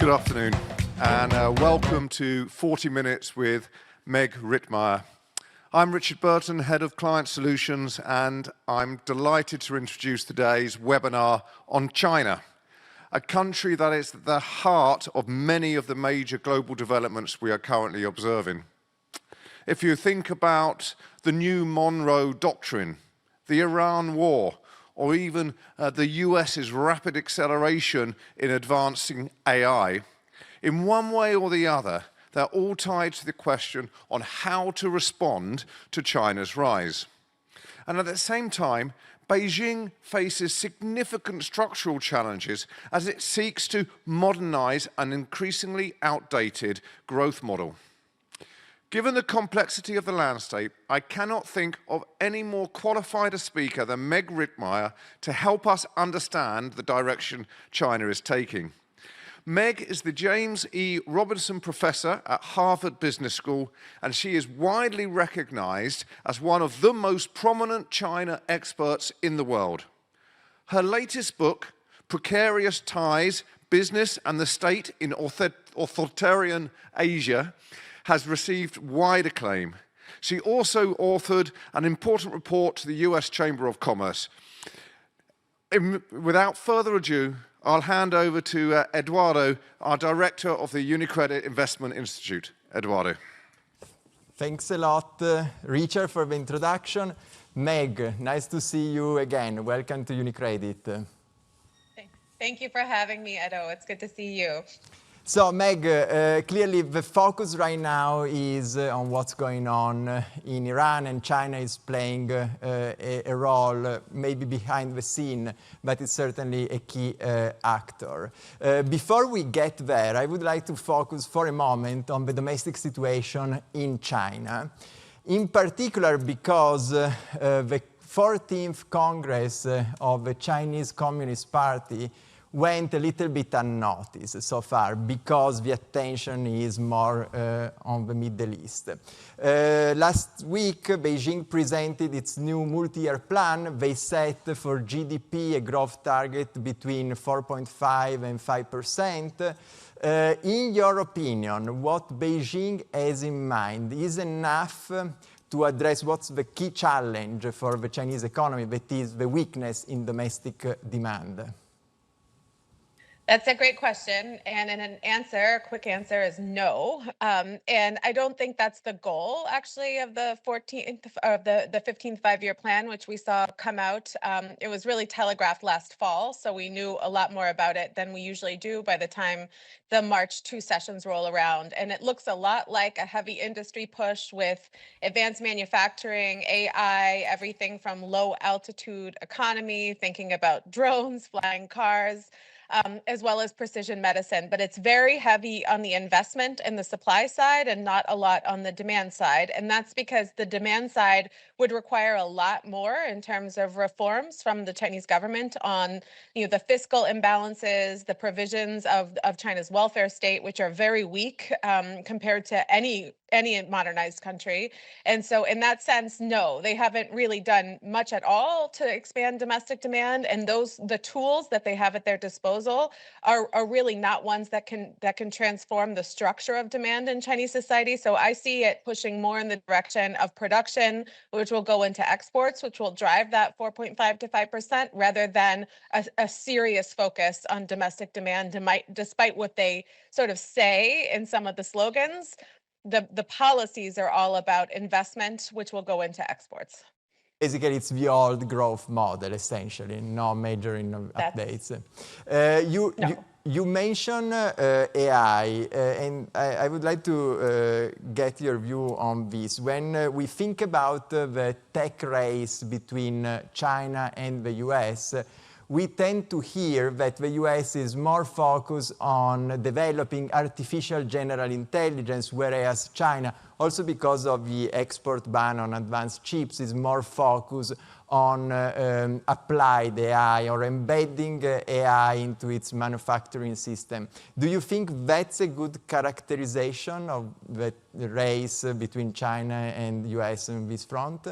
Good afternoon, and welcome to 40 Minutes with Meg Rittmeyer. I'm Richard Burton, Head of Client Solutions, and I'm delighted to introduce today's webinar on China, a country that is at the heart of many of the major global developments we are currently observing. If you think about the new Monroe Doctrine, the Iran war, or even the US's rapid acceleration in advancing AI, in one way or the other, they're all tied to the question on how to respond to China's rise. And at the same time, Beijing faces significant structural challenges as it seeks to modernize an increasingly outdated growth model. Given the complexity of the landscape, I cannot think of any more qualified a speaker than Meg Rittmeyer to help us understand the direction China is taking. Meg is the James E. Robinson Professor at Harvard Business School, and she is widely recognized as one of the most prominent China experts in the world. Her latest book, Precarious Ties, Business and the State in Authoritarian Asia, has received wide acclaim. She also authored an important report to the US Chamber of Commerce. Without further ado, I'll hand over to Eduardo, our director of the UniCredit Investment Institute. Eduardo. Thanks a lot, Richard, for the introduction. Meg, nice to see you again. Welcome to UniCredit. Thank you for having me, Edo. It's good to see you. So, Meg, clearly the focus right now is on what's going on in Iran, and China is playing a role maybe behind the scene, but it's certainly a key actor. Before we get there, I would like to focus for a moment on the domestic situation in China, in particular because the 14th Congress of the Chinese Communist Party went a little bit unnoticed so far because the attention is more on the Middle East. Last week, Beijing presented its new multi-year plan. They set for GDP a growth target between 4.5 and 5%. In your opinion, what Beijing has in mind is enough to address what's the key challenge for the Chinese economy, that is the weakness in domestic demand? That's a great question, and a quick answer is no. And I don't think that's the goal, actually, of the 15th five-year plan, which we saw come out. It was really telegraphed last fall, so we knew a lot more about it than we usually do by the time the March 2 sessions roll around. And it looks a lot like a heavy industry push with advanced manufacturing, AI, everything from low altitude economy, thinking about drones, flying cars, as well as precision medicine. But it's very heavy on the investment and the supply side and not a lot on the demand side. And that's because the demand side would require a lot more in terms of reforms from the Chinese government on the fiscal imbalances, the provisions of China's welfare state, which are very weak compared to any modernized country. And so in that sense, no, they haven't really done much at all to expand domestic demand. And the tools that they have at their disposal are really not ones that can transform the structure of demand in Chinese society. So I see it pushing more in the direction of production, which will go into exports, which will drive that 4.5 to 5%, rather than a serious focus on domestic demand, despite what they sort of say in some of the slogans. The policies are all about investment, which will go into exports. Basically, it's the old growth model, essentially, no major updates. You mentioned AI, and I would like to get your view on this. When we think about the tech race between China and the US, we tend to hear that the US is more focused on developing artificial general intelligence, whereas China, also because of the export ban on advanced chips, is more focused on applied AI or embedding AI into its manufacturing system. Do you think that's a good characterization of the race between China and US on this front?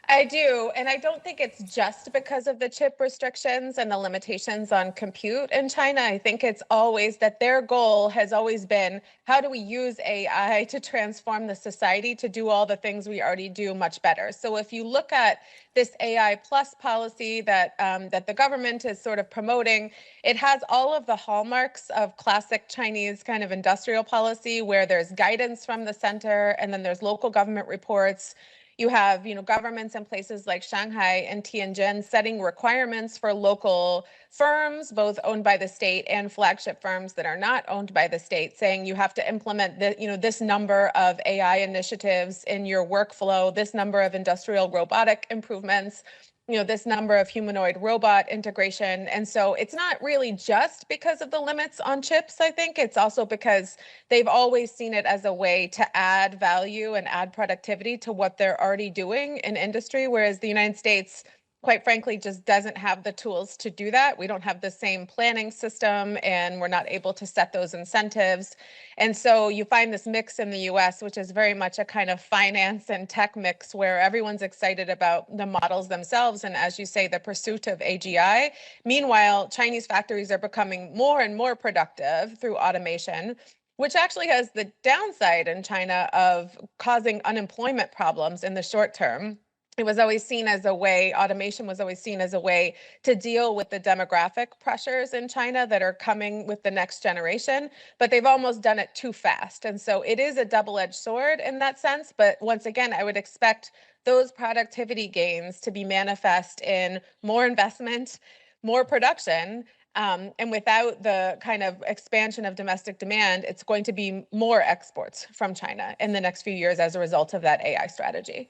I do. And I don't think it's just because of the chip restrictions and the limitations on compute in China. I think it's always that their goal has always been, how do we use AI to transform the society to do all the things we already do much better? So if you look at this AI plus policy that the government is sort of promoting, it has all of the hallmarks of classic Chinese kind of industrial policy, where there's guidance from the center and then there's local government reports. You have, governments in places like Shanghai and Tianjin setting requirements for local firms, both owned by the state and flagship firms that are not owned by the state, saying you have to implement this number of AI initiatives in your workflow, this number of industrial robotic improvements, this number of humanoid robot integration. And so it's not really just because of the limits on chips, I think. It's also because they've always seen it as a way to add value and add productivity to what they're already doing in industry, whereas the United States, quite frankly, just doesn't have the tools to do that. We don't have the same planning system, and we're not able to set those incentives. And so you find this mix in the US, which is very much a kind of finance and tech mix, where everyone's excited about the models themselves and, as you say, the pursuit of AGI. Meanwhile, Chinese factories are becoming more and more productive through automation, which actually has the downside in China of causing unemployment problems in the short term. It was always seen as a way, automation was always seen as a way to deal with the demographic pressures in China that are coming with the next generation, but they've almost done it too fast. And so it is a double-edged sword in that sense. But once again, I would expect those productivity gains to be manifest in more investment, more production, and without the kind of expansion of domestic demand, it's going to be more exports from China in the next few years as a result of that AI strategy.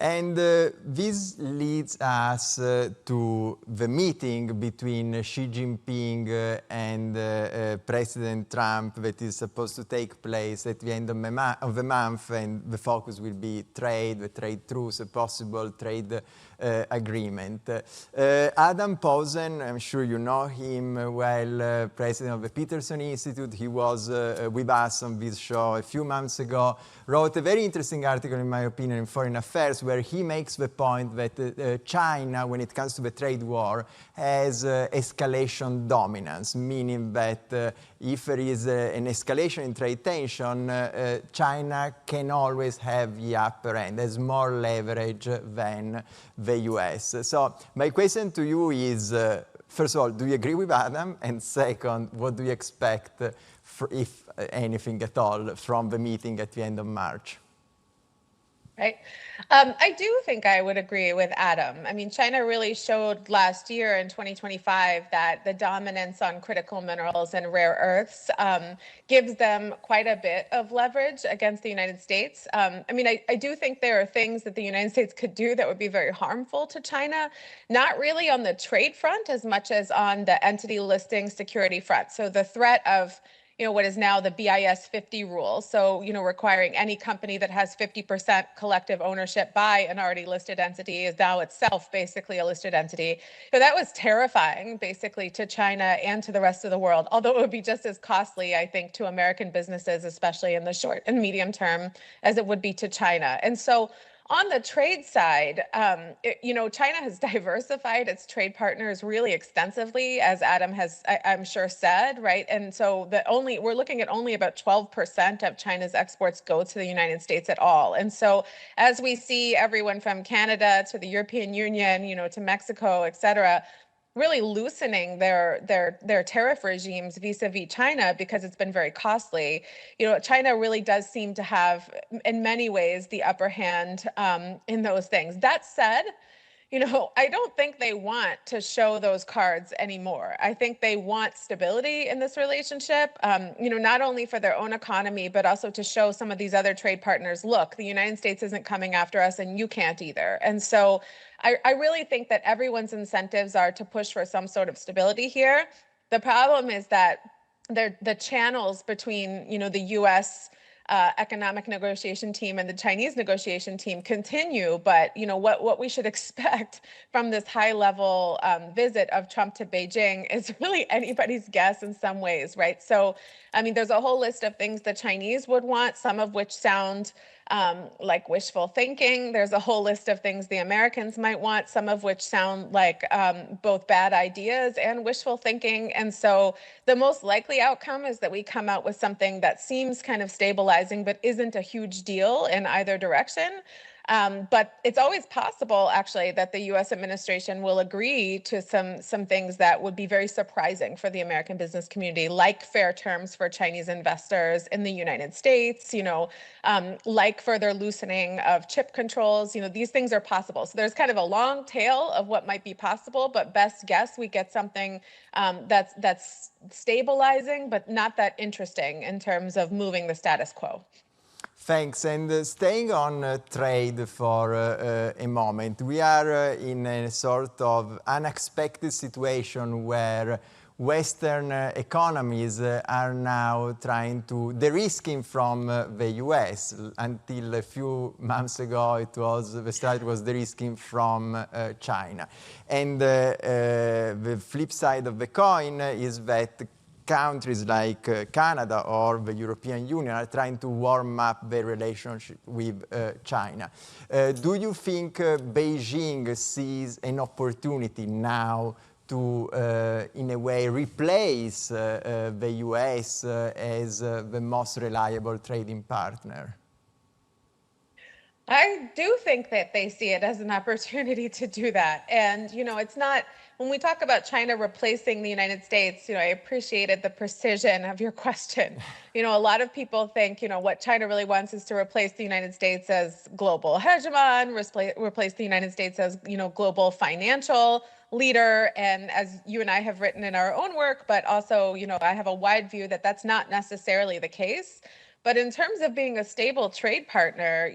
And this leads us to the meeting between Xi Jinping and President Trump that is supposed to take place at the end of the month, and the focus will be trade, the trade truce, a possible trade agreement. Adam Posen, I'm sure you know him well, president of the Peterson Institute. He was with us on this show a few months ago, wrote a very interesting article, in my opinion, in Foreign Affairs, where he makes the point that China, when it comes to the trade war, has escalation dominance, meaning that if there is an escalation in trade tension, China can always have the upper end, has more leverage than the US. So my question to you is, first of all, do you agree with Adam? And second, what do you expect, if anything at all, from the meeting at the end of March? Right. I do think I would agree with Adam. I mean, China really showed last year in 2025 that the dominance on critical minerals and rare earths gives them quite a bit of leverage against the United States. I mean, I do think there are things that the United States could do that would be very harmful to China, not really on the trade front as much as on the entity listing security front. So the threat of what is now the BIS 50 rule. So, requiring any company that has 50% collective ownership by an already listed entity is now itself basically a listed entity. So that was terrifying, basically, to China and to the rest of the world, although it would be just as costly, I think, to American businesses, especially in the short and medium term, as it would be to China. And so on the trade side, China has diversified its trade partners really extensively, as Adam has, I'm sure, said, right? And so we're looking at only about 12% of China's exports go to the United States at all. And so as we see everyone from Canada to the European Union, to Mexico, et cetera, really loosening their tariff regimes vis-a-vis China because it's been very costly. China really does seem to have, in many ways, the upper hand in those things. That said, I don't think they want to show those cards anymore. I think they want stability in this relationship, not only for their own economy, but also to show some of these other trade partners, look, the United States isn't coming after us and you can't either. And so I really think that everyone's incentives are to push for some sort of stability here. The problem is that the channels between, the U.S. Economic negotiation team and the Chinese negotiation team continue. But what we should expect from this high-level visit of Trump to Beijing is really anybody's guess in some ways, right? So, I mean, there's a whole list of things the Chinese would want, some of which sound like wishful thinking. There's a whole list of things the Americans might want, some of which sound like both bad ideas and wishful thinking. And so the most likely outcome is that we come out with something that seems kind of stabilizing, but isn't a huge deal in either direction. But it's always possible, actually, that the U.S. administration will agree to some things that would be very surprising for the American business community, like fair terms for Chinese investors in the United States, like further loosening of chip controls. These things are possible. So there's kind of a long tail of what might be possible, but best guess we get something that's stabilizing, but not that interesting in terms of moving the status quo. Thanks. And staying on trade for a moment, we are in a sort of unexpected situation where Western economies are now trying to de-risking from the US. Until a few months ago, the strategy was de-risking from China. And the flip side of the coin is that countries like Canada or the European Union are trying to warm up their relationship with China. Do you think Beijing sees an opportunity now to, in a way, replace the US as the most reliable trading partner? I do think that they see it as an opportunity to do that. And, it's not, when we talk about China replacing the United States, I appreciated the precision of your question. A lot of people think, what China really wants is to replace the United States as global hegemon, replace the United States as, global financial leader. And as you and I have written in our own work, but also, I have a wide view that that's not necessarily the case. But in terms of being a stable trade partner,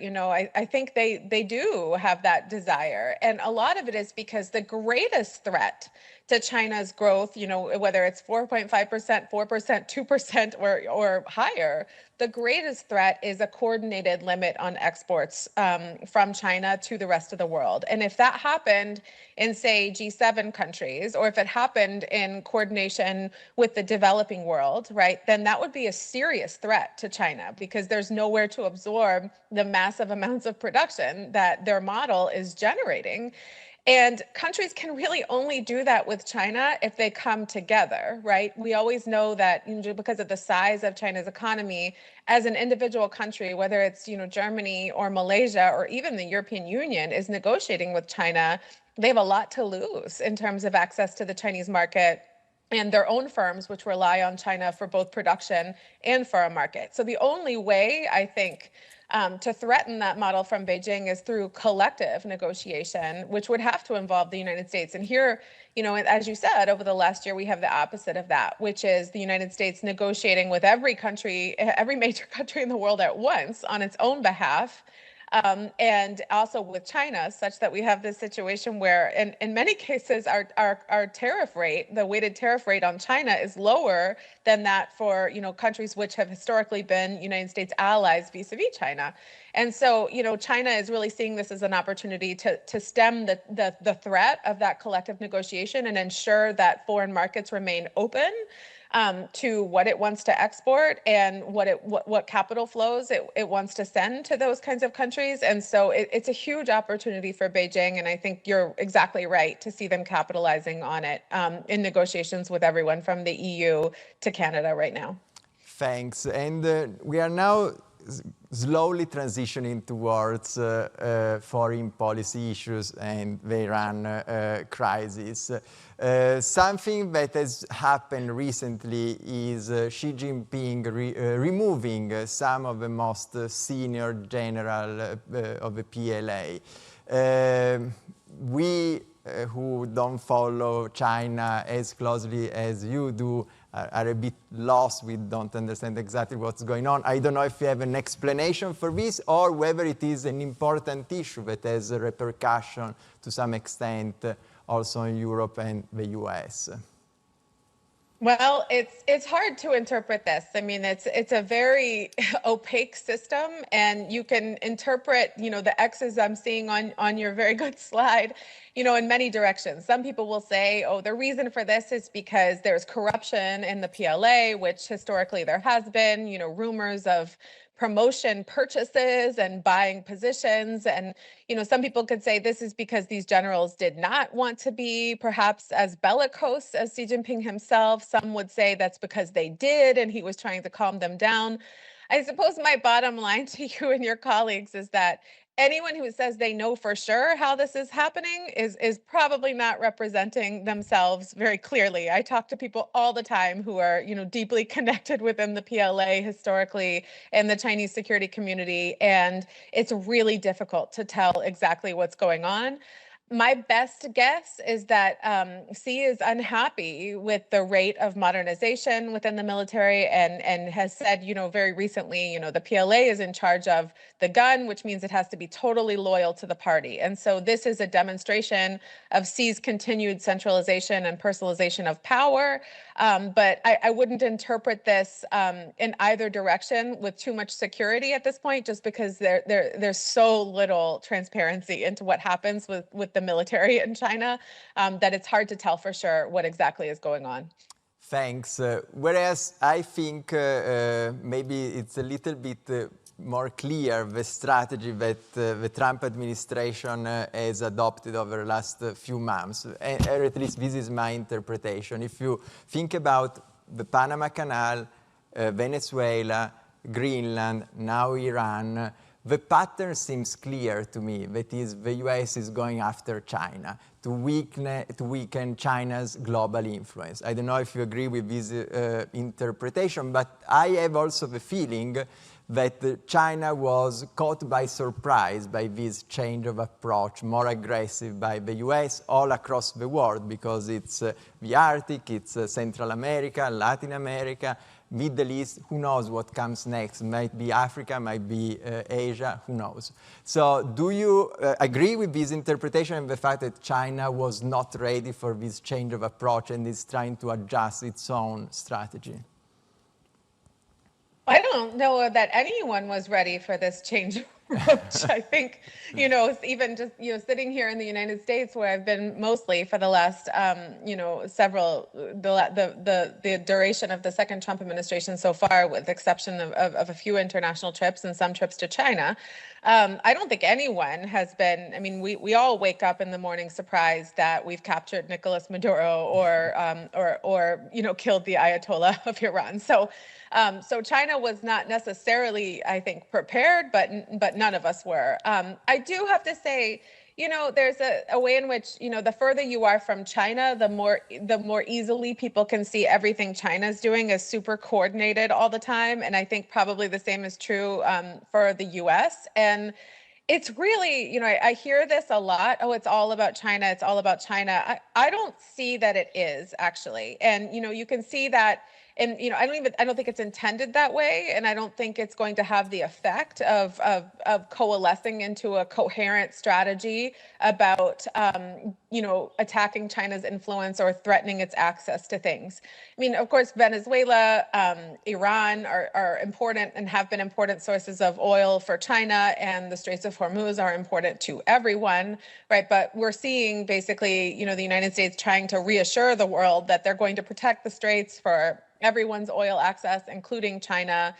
I think they do have that desire. And a lot of it is because the greatest threat to China's growth, whether it's 4.5%, 4%, 2%, or higher, the greatest threat is a coordinated limit on exports from China to the rest of the world. And if that happened in, say, G7 countries, or if it happened in coordination with the developing world, right, then that would be a serious threat to China, because there's nowhere to absorb the massive amounts of production that their model is generating. And countries can really only do that with China if they come together, right? We always know that because of the size of China's economy, as an individual country, whether it's Germany or Malaysia or even the European Union is negotiating with China, they have a lot to lose in terms of access to the Chinese market and their own firms, which rely on China for both production and for a market. So the only way, I think, to threaten that model from Beijing is through collective negotiation, which would have to involve the United States. And here, as you said, over the last year, we have the opposite of that, which is the United States negotiating with every major country in the world at once on its own behalf. And also with China, such that we have this situation where in many cases our tariff rate, the weighted tariff rate on China, is lower than that for countries which have historically been United States allies vis-a-vis China. And so China is really seeing this as an opportunity to stem the threat of that collective negotiation and ensure that foreign markets remain open to what it wants to export and what capital flows it wants to send to those kinds of countries. And so it's a huge opportunity for Beijing. And I think you're exactly right to see them capitalizing on it in negotiations with everyone from the EU to Canada right now. Thanks. And we are now slowly transitioning towards foreign policy issues and the Iran crisis. Something that has happened recently is Xi Jinping removing some of the most senior general of the PLA. We who don't follow China as closely as you do are a bit lost. We don't understand exactly what's going on. I don't know if you have an explanation for this or whether it is an important issue that has a repercussion to some extent also in Europe and the US. Well, it's hard to interpret this. I mean, it's a very opaque system, and you can interpret, the X's I'm seeing on your very good slide, in many directions. Some people will say, oh, the reason for this is because there's corruption in the PLA, which historically there has been, rumors of promotion purchases and buying positions. And, some people could say this is because these generals did not want to be perhaps as bellicose as Xi Jinping himself. Some would say that's because they did, and he was trying to calm them down. I suppose my bottom line to you and your colleagues is that anyone who says they know for sure how this is happening is probably not representing themselves very clearly. I talk to people all the time who are, deeply connected within the PLA historically and the Chinese security community, and it's really difficult to tell exactly what's going on. My best guess is that Xi is unhappy with the rate of modernization within the military and has said, very recently, the PLA is in charge of the gun, which means it has to be totally loyal to the party. And so this is a demonstration of Xi's continued centralization and personalization of power. But I wouldn't interpret this in either direction with too much security at this point, just because there's so little transparency into what happens with the military in China that it's hard to tell for sure what exactly is going on. Thanks. Whereas I think maybe it's a little bit more clear the strategy that the Trump administration has adopted over the last few months, or at least this is my interpretation. If you think about the Panama Canal, Venezuela, Greenland, now Iran, the pattern seems clear to me. That is, the US is going after China to weaken China's global influence. I don't know if you agree with this interpretation, but I have also the feeling that China was caught by surprise by this change of approach, more aggressive by the US all across the world, because it's the Arctic, it's Central America, Latin America, Middle East, who knows what comes next? Might be Africa, might be Asia, who knows? So do you agree with this interpretation and the fact that China was not ready for this change of approach and is trying to adjust its own strategy? I don't know that anyone was ready for this change of approach. I think, even just, sitting here in the United States, where I've been mostly for the last, the duration of the second Trump administration so far, with the exception of a few international trips and some trips to China. I don't think anyone has been, we all wake up in the morning surprised that we've captured Nicolas Maduro or killed the Ayatollah of Iran. So China was not necessarily, I think, prepared, but none of us were. I do have to say, there's a way in which, the further you are from China, the more easily people can see everything China's doing as super coordinated all the time. And I think probably the same is true for the US. And it's really, I hear this a lot. Oh, it's all about China. It's all about China. I don't see that it is, actually. And, you can see that. And, I don't think it's intended that way. And I don't think it's going to have the effect of coalescing into a coherent strategy about, attacking China's influence or threatening its access to things. Of course, Venezuela, Iran are important and have been important sources of oil for China, and the Straits of Hormuz are important to everyone, right? But we're seeing basically, the United States trying to reassure the world that they're going to protect the Straits for everyone's oil access, including China.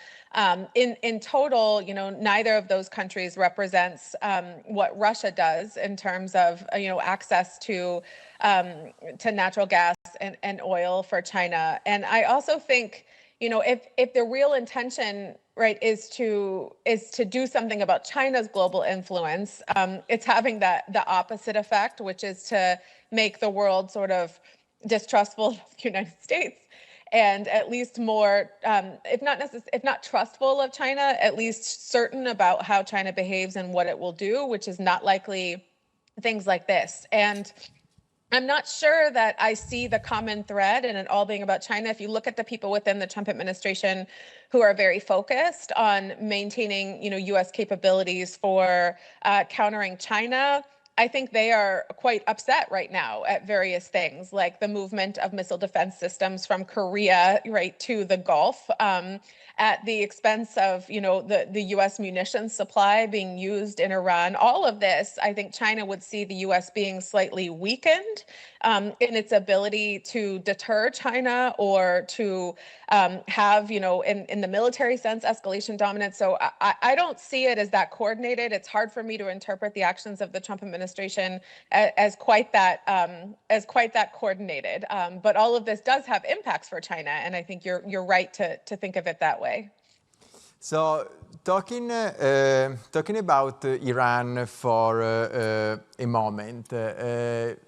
In total, neither of those countries represents what Russia does in terms of access to natural gas and oil for China. And I also think, if the real intention, right, is to do something about China's global influence, it's having the opposite effect, which is to make the world sort of distrustful of the United States, and at least more, if not trustful of China, at least certain about how China behaves and what it will do, which is not likely things like this. And I'm not sure that I see the common thread in it all being about China. If you look at the people within the Trump administration who are very focused on maintaining, U.S. capabilities for countering China, I think they are quite upset right now at various things, like the movement of missile defense systems from Korea right to the Gulf, at the expense of, the U.S. munitions supply being used in Iran. All of this, I think China would see the U.S. being slightly weakened in its ability to deter China or to have, in the military sense, escalation dominance. So I don't see it as that coordinated. It's hard for me to interpret the actions of the Trump administration as quite that coordinated. But all of this does have impacts for China, and I think you're right to think of it that way. So talking about Iran for a moment,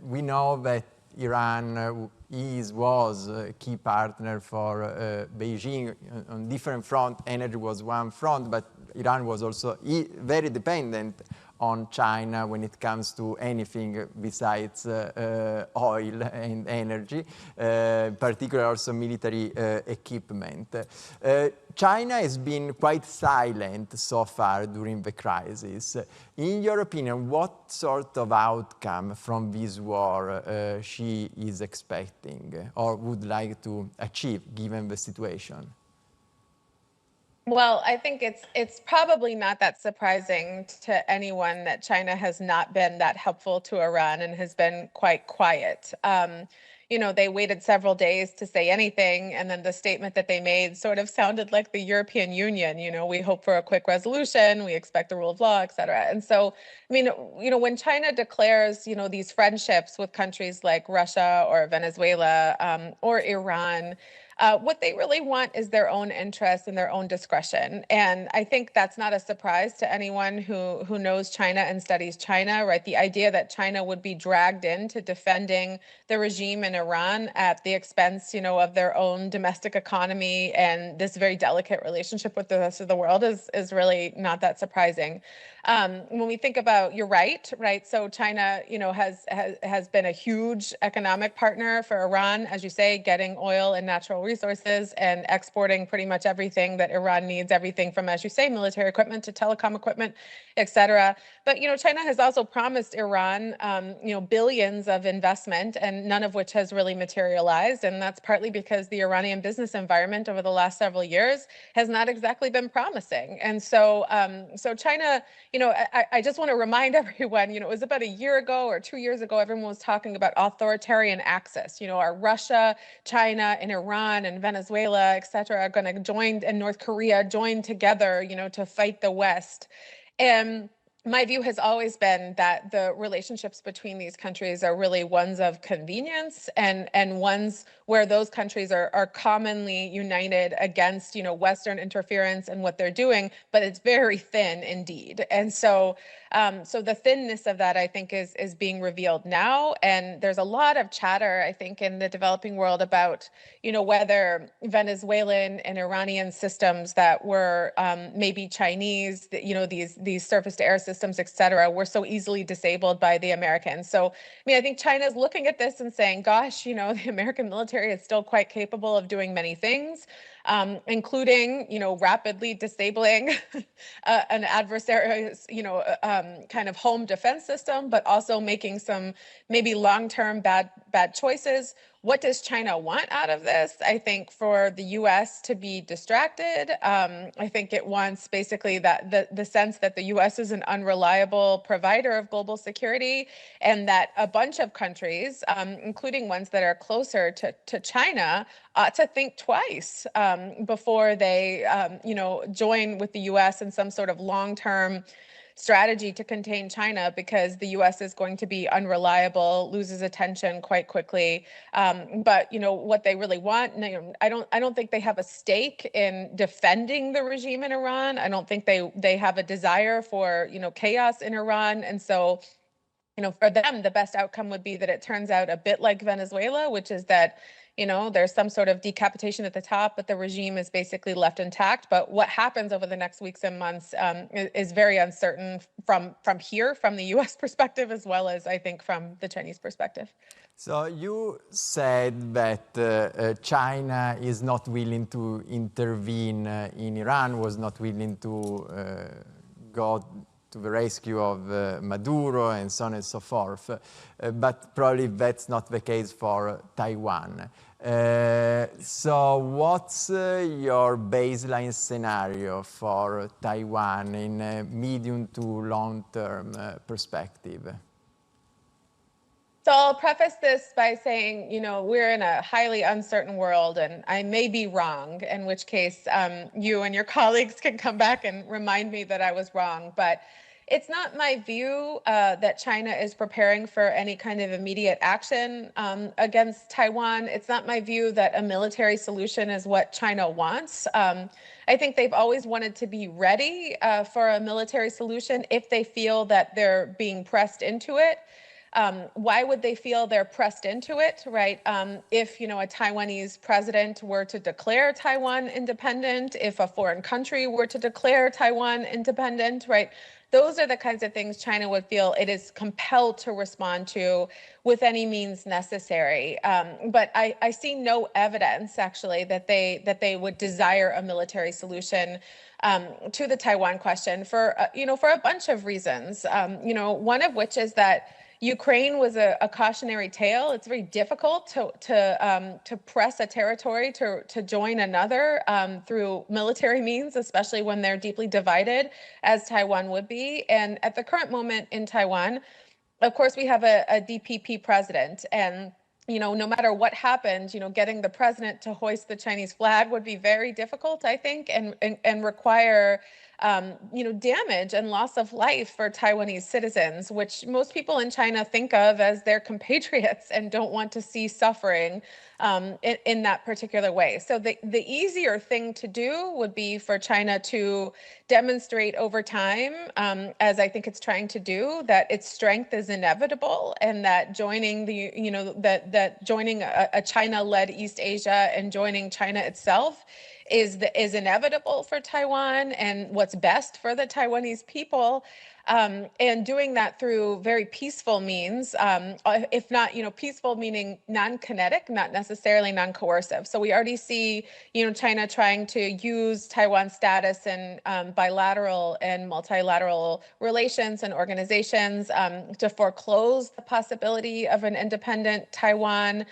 we know that Iran was a key partner for Beijing on different fronts. Energy was one front, but Iran was also very dependent on China when it comes to anything besides oil and energy, particularly also military equipment. China has been quite silent so far during the crisis. In your opinion, what sort of outcome from this war she is expecting or would like to achieve given the situation? Well, I think it's probably not that surprising to anyone that China has not been that helpful to Iran and has been quite quiet. They waited several days to say anything, and then the statement that they made sort of sounded like the European Union. We hope for a quick resolution, we expect the rule of law, et cetera. And so, when China declares, these friendships with countries like Russia or Venezuela or Iran, what they really want is their own interest and their own discretion. And I think that's not a surprise to anyone who knows China and studies China, right? The idea that China would be dragged into defending the regime in Iran at the expense, of their own domestic economy and this very delicate relationship with the rest of the world is really not that surprising. When we think about, you're right? So China, has been a huge economic partner for Iran, as you say, getting oil and natural resources and exporting pretty much everything that Iran needs, everything from, as you say, military equipment to telecom equipment, et cetera. But, China has also promised Iran, billions of investment, and none of which has really materialized. And that's partly because the Iranian business environment over the last several years has not exactly been promising. And so, China, I just want to remind everyone, it was about a year ago or 2 years ago, everyone was talking about authoritarian axis. Are Russia, China, and Iran and Venezuela, et cetera, are going to join, and North Korea join together, to fight the West. And my view has always been that the relationships between these countries are really ones of convenience and ones where those countries are commonly united against, Western interference and what they're doing, but it's very thin indeed. And so the thinness of that, I think, is being revealed now. And there's a lot of chatter, I think, in the developing world about, whether Venezuelan and Iranian systems that were maybe Chinese, these surface-to-air systems, et cetera, were so easily disabled by the Americans. So, I think China's looking at this and saying, gosh, the American military is still quite capable of doing many things, including, rapidly disabling an adversary's, kind of home defense system, but also making some maybe long-term bad choices. What does China want out of this? I think for the U.S. to be distracted. I think it wants basically that the sense that the U.S. is an unreliable provider of global security, and that a bunch of countries, including ones that are closer to China, ought to think twice before they, join with the U.S. in some sort of long-term strategy to contain China, because the U.S. is going to be unreliable, loses attention quite quickly. But what they really want, I don't think they have a stake in defending the regime in Iran. I don't think they have a desire for chaos in Iran, and so for them, the best outcome would be that it turns out a bit like Venezuela, which is that there's some sort of decapitation at the top, but the regime is basically left intact. But what happens over the next weeks and months is very uncertain from here, from the U.S. perspective, as well as, I think, from the Chinese perspective. So you said that China is not willing to intervene in Iran, was not willing to go to the rescue of Maduro and so on and so forth. But probably that's not the case for Taiwan. So what's your baseline scenario for Taiwan in a medium to long-term perspective? So I'll preface this by saying, we're in a highly uncertain world, and I may be wrong, in which case you and your colleagues can come back and remind me that I was wrong. But it's not my view that China is preparing for any kind of immediate action against Taiwan. It's not my view that a military solution is what China wants. I think they've always wanted to be ready for a military solution if they feel that they're being pressed into it. Why would they feel they're pressed into it, right? If, a Taiwanese president were to declare Taiwan independent, if a foreign country were to declare Taiwan independent, right? Those are the kinds of things China would feel it is compelled to respond to with any means necessary. But I see no evidence, actually, that they would desire a military solution to the Taiwan question for a bunch of reasons. One of which is that Ukraine was a cautionary tale. It's very difficult to press a territory to join another through military means, especially when they're deeply divided, as Taiwan would be. And at the current moment in Taiwan, of course, we have a DPP president, and no matter what happened, getting the president to hoist the Chinese flag would be very difficult, I think, and require damage and loss of life for Taiwanese citizens, which most people in China think of as their compatriots and don't want to see suffering in that particular way. So the easier thing to do would be for China to demonstrate over time, as I think it's trying to do, that its strength is inevitable, and that joining joining a China-led East Asia and joining China itself is inevitable for Taiwan and what's best for the Taiwanese people. And doing that through very peaceful means, if not, peaceful meaning non-kinetic, not necessarily non-coercive. So we already see, China trying to use Taiwan's status in bilateral and multilateral relations and organizations to foreclose the possibility of an independent Taiwan,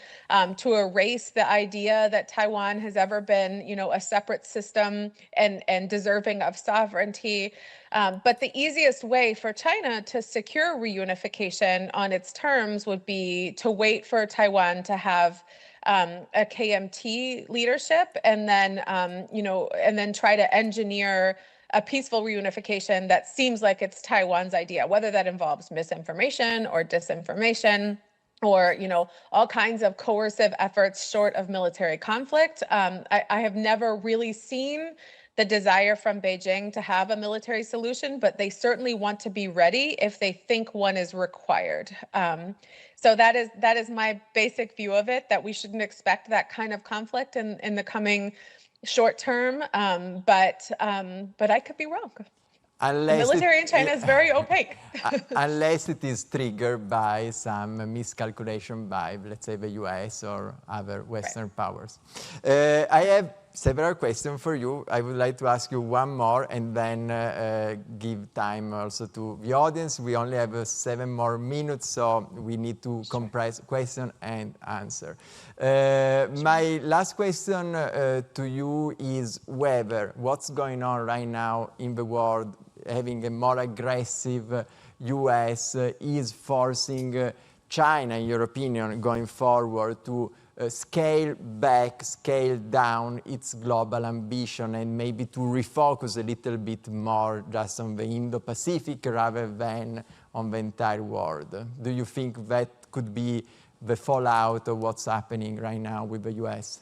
to erase the idea that Taiwan has ever been, a separate system and deserving of sovereignty. But the easiest way for China to secure reunification on its terms would be to wait for Taiwan to have a KMT leadership, and then and then try to engineer a peaceful reunification that seems like it's Taiwan's idea, whether that involves misinformation or disinformation, or all kinds of coercive efforts short of military conflict. I have never really seen the desire from Beijing to have a military solution, but they certainly want to be ready if they think one is required. So that is my basic view of it, that we shouldn't expect that kind of conflict in the coming short term. But I could be wrong. The military in China is very opaque. Unless it is triggered by some miscalculation by, let's say, the US or other Western powers. I have several questions for you. I would like to ask you one more and then give time also to the audience. We only have 7 more minutes, so we need to compress question and answer. My last question to you is whether what's going on right now in the world, having a more aggressive US, is forcing China, in your opinion, going forward to scale back, scale down its global ambition, and maybe to refocus a little bit more just on the Indo-Pacific rather than on the entire world. Do you think that could be the fallout of what's happening right now with the US?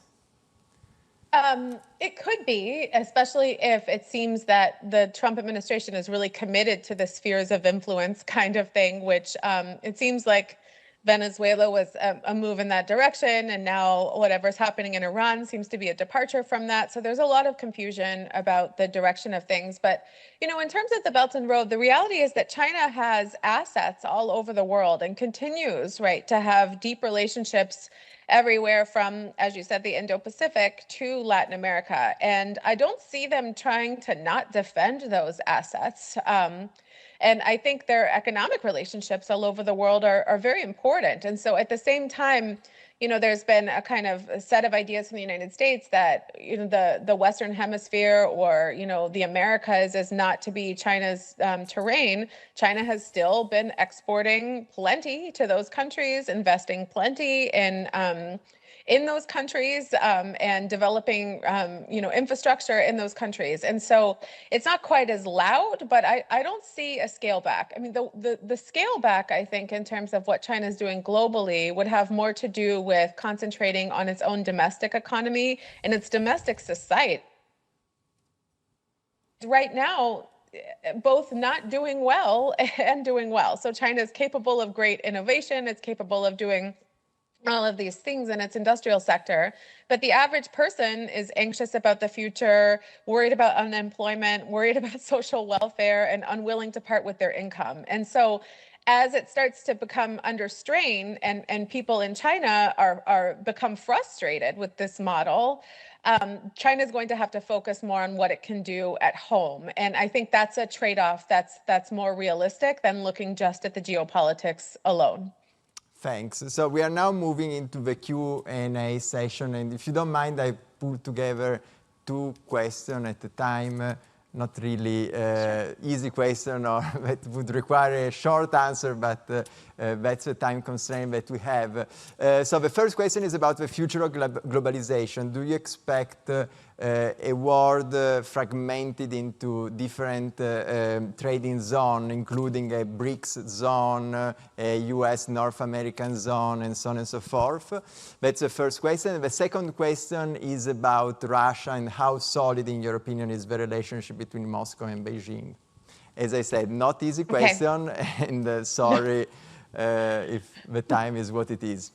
It could be, especially if it seems that the Trump administration is really committed to the spheres of influence kind of thing, which it seems like Venezuela was a move in that direction, and now whatever's happening in Iran seems to be a departure from that. So there's a lot of confusion about the direction of things. But, in terms of the Belt and Road, the reality is that China has assets all over the world and continues, right, to have deep relationships everywhere from, as you said, the Indo-Pacific to Latin America. And I don't see them trying to not defend those assets. And I think their economic relationships all over the world are very important. And so at the same time, there's been a kind of a set of ideas from the United States that, the Western Hemisphere or, the Americas is not to be China's terrain. China has still been exporting plenty to those countries, investing plenty in those countries and developing, infrastructure in those countries. And so it's not quite as loud, but I don't see a scale back. I mean, the scale back, I think, in terms of what China is doing globally would have more to do with concentrating on its own domestic economy and its domestic society. Right now, both not doing well and doing well. So China is capable of great innovation. It's capable of doing all of these things in its industrial sector. But the average person is anxious about the future, worried about unemployment, worried about social welfare, and unwilling to part with their income. And so as it starts to become under strain and people in China are become frustrated with this model, China is going to have to focus more on what it can do at home. And I think that's a trade-off that's more realistic than looking just at the geopolitics alone. Thanks. So we are now moving into the Q&A session, and if you don't mind, I put together two questions at a time. Not really easy question or that would require a short answer, but that's the time constraint that we have. So the first question is about the future of globalization. Do you expect a world fragmented into different trading zones, including a BRICS zone, a US North American zone, and so on and so forth? That's the first question. The second question is about Russia and how solid, in your opinion, is the relationship between Moscow and Beijing? As I said, not easy question, okay. And sorry if the time is what it is.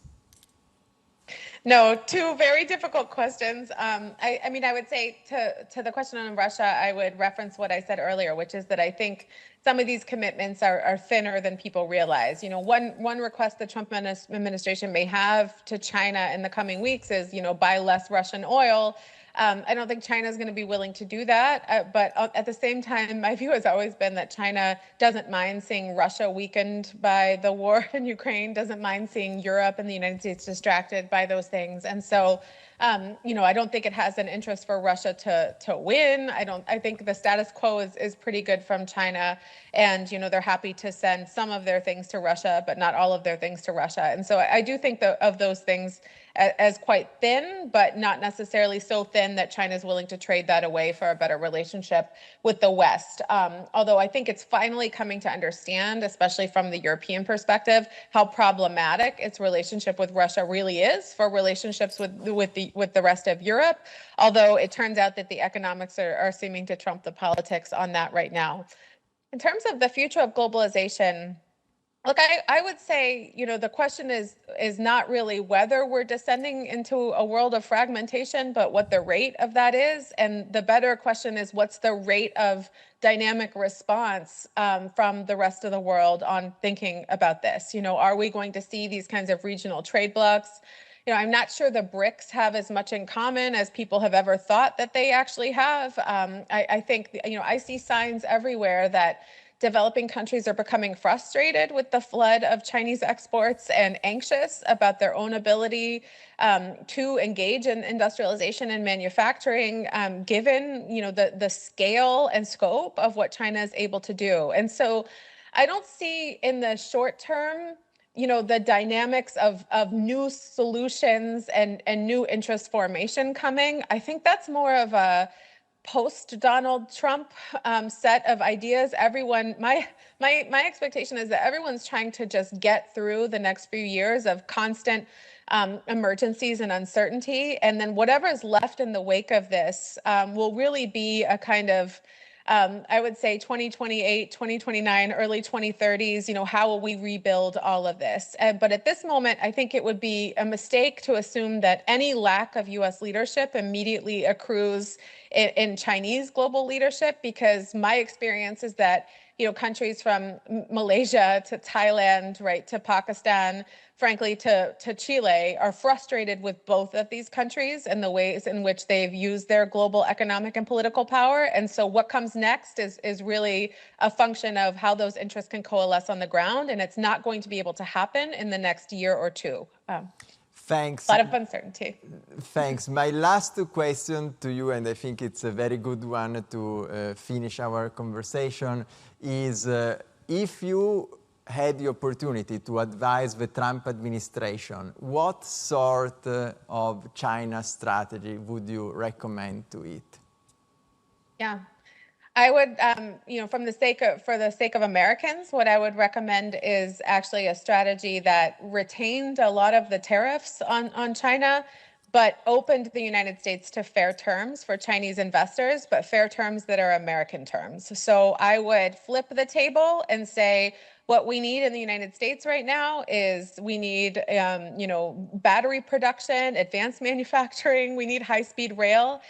No, two very difficult questions. I mean, I would say to the question on Russia, I would reference what I said earlier, which is that I think some of these commitments are thinner than people realize. One request the Trump administration may have to China in the coming weeks is, buy less Russian oil. I don't think China is going to be willing to do that. But at the same time, my view has always been that China doesn't mind seeing Russia weakened by the war in Ukraine, doesn't mind seeing Europe and the United States distracted by those things. And so, I don't think it has an interest for Russia to win. I think the status quo is pretty good from China. And, they're happy to send some of their things to Russia, but not all of their things to Russia. And so I do think of those things as quite thin, but not necessarily so thin that China is willing to trade that away for a better relationship with the West. Although I think it's finally coming to understand, especially from the European perspective, how problematic its relationship with Russia really is for relationships with the rest of Europe. Although it turns out that the economics are seeming to trump the politics on that right now. In terms of the future of globalization, look, I would say, the question is not really whether we're descending into a world of fragmentation, but what the rate of that is. And the better question is, what's the rate of dynamic response from the rest of the world on thinking about this? Are we going to see these kinds of regional trade blocs? I'm not sure the BRICS have as much in common as people have ever thought that they actually have. I think, I see signs everywhere that developing countries are becoming frustrated with the flood of Chinese exports and anxious about their own ability to engage in industrialization and manufacturing, given the scale and scope of what China is able to do. And so I don't see in the short term the dynamics of new solutions and new interest formation coming. I think that's more of a post-Donald Trump set of ideas. My expectation is that everyone's trying to just get through the next few years of constant emergencies and uncertainty. And then whatever is left in the wake of this will really be a kind of I would say 2028, 2029, early 2030s, how will we rebuild all of this? But at this moment, I think it would be a mistake to assume that any lack of US leadership immediately accrues in Chinese global leadership, because my experience is that countries from Malaysia to Thailand, right, to Pakistan, frankly, to Chile, are frustrated with both of these countries and the ways in which they've used their global economic and political power. And so what comes next is really a function of how those interests can coalesce on the ground. And it's not going to be able to happen in the next year or two. Thanks. A lot of uncertainty. Thanks. My last question to you, and I think it's a very good one to finish our conversation, is if you had the opportunity to advise the Trump administration, what sort of China strategy would you recommend to it? Yeah. I would, for the sake of Americans, what I would recommend is actually a strategy that retained a lot of the tariffs on China, but opened the United States to fair terms for Chinese investors, but fair terms that are American terms. So I would flip the table and say, what we need in the United States right now is we need, battery production, advanced manufacturing, we need high-speed rail.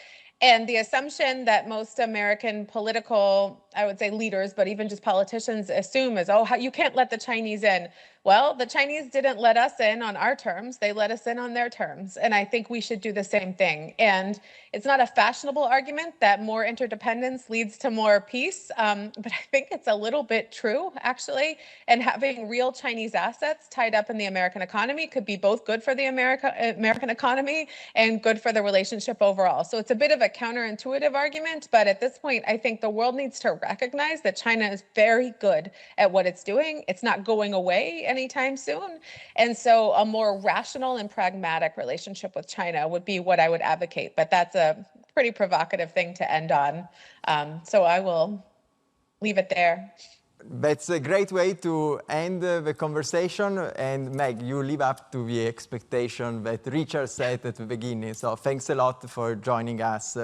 And the assumption that most American political, I would say leaders, but even just politicians assume is, you can't let the Chinese in. Well, the Chinese didn't let us in on our terms. They let us in on their terms. And I think we should do the same thing. And it's not a fashionable argument that more interdependence leads to more peace. But I think it's a little bit true, actually. And having real Chinese assets tied up in the American economy could be both good for the American economy and good for the relationship overall. So it's a bit of a counterintuitive argument. But at this point, I think the world needs to recognize that China is very good at what it's doing. It's not going away anytime soon. And so a more rational and pragmatic relationship with China would be what I would advocate. But that's a pretty provocative thing to end on. So I will leave it there. That's a great way to end the conversation. And Meg, you live up to the expectation that Richard set at the beginning. So thanks a lot for joining us.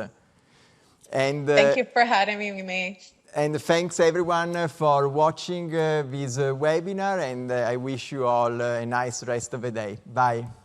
And thank you for having me. And thanks everyone for watching this webinar, and I wish you all a nice rest of the day. Bye.